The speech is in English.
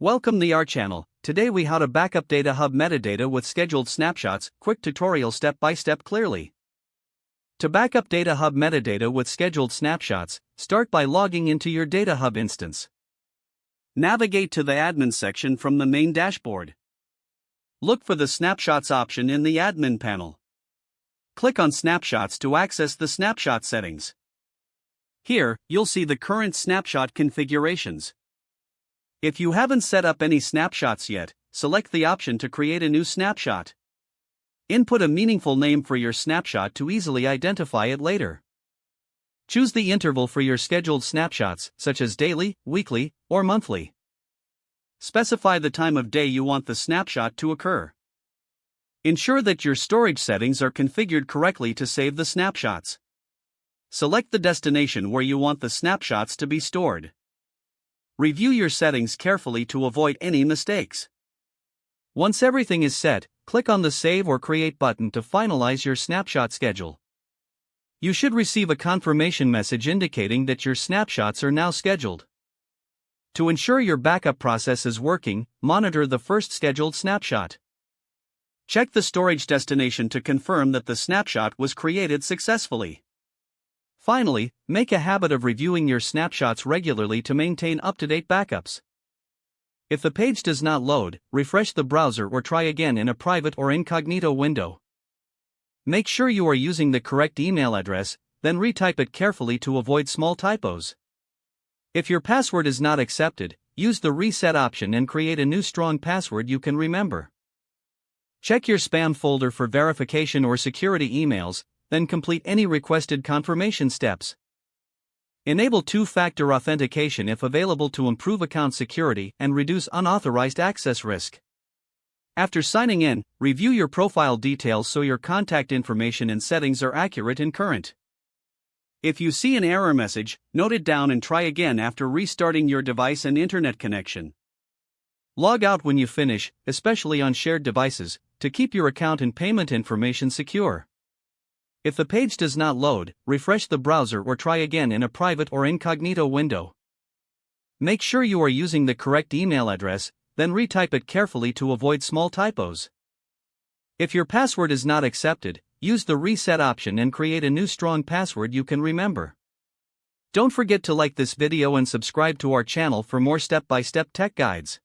Welcome to our channel. Today we how to backup DataHub metadata with scheduled snapshots. Quick tutorial step by step clearly. To backup DataHub metadata with scheduled snapshots, start by logging into your DataHub instance. Navigate to the admin section from the main dashboard. Look for the snapshots option in the admin panel. Click on snapshots to access the snapshot settings. Here, you'll see the current snapshot configurations. If you haven't set up any snapshots yet, select the option to create a new snapshot. Input a meaningful name for your snapshot to easily identify it later. Choose the interval for your scheduled snapshots, such as daily, weekly, or monthly. Specify the time of day you want the snapshot to occur. Ensure that your storage settings are configured correctly to save the snapshots. Select the destination where you want the snapshots to be stored. Review your settings carefully to avoid any mistakes. Once everything is set, click on the Save or Create button to finalize your snapshot schedule. You should receive a confirmation message indicating that your snapshots are now scheduled. To ensure your backup process is working, monitor the first scheduled snapshot. Check the storage destination to confirm that the snapshot was created successfully. Finally, make a habit of reviewing your snapshots regularly to maintain up-to-date backups. If the page does not load, refresh the browser or try again in a private or incognito window. Make sure you are using the correct email address, then retype it carefully to avoid small typos. If your password is not accepted, use the reset option and create a new strong password you can remember. Check your spam folder for verification or security emails, then complete any requested confirmation steps. Enable two-factor authentication if available to improve account security and reduce unauthorized access risk. After signing in, review your profile details so your contact information and settings are accurate and current. If you see an error message, note it down and try again after restarting your device and internet connection. Log out when you finish, especially on shared devices, to keep your account and payment information secure. If the page does not load, refresh the browser or try again in a private or incognito window. Make sure you are using the correct email address, then retype it carefully to avoid small typos. If your password is not accepted, use the reset option and create a new strong password you can remember. Don't forget to like this video and subscribe to our channel for more step-by-step tech guides.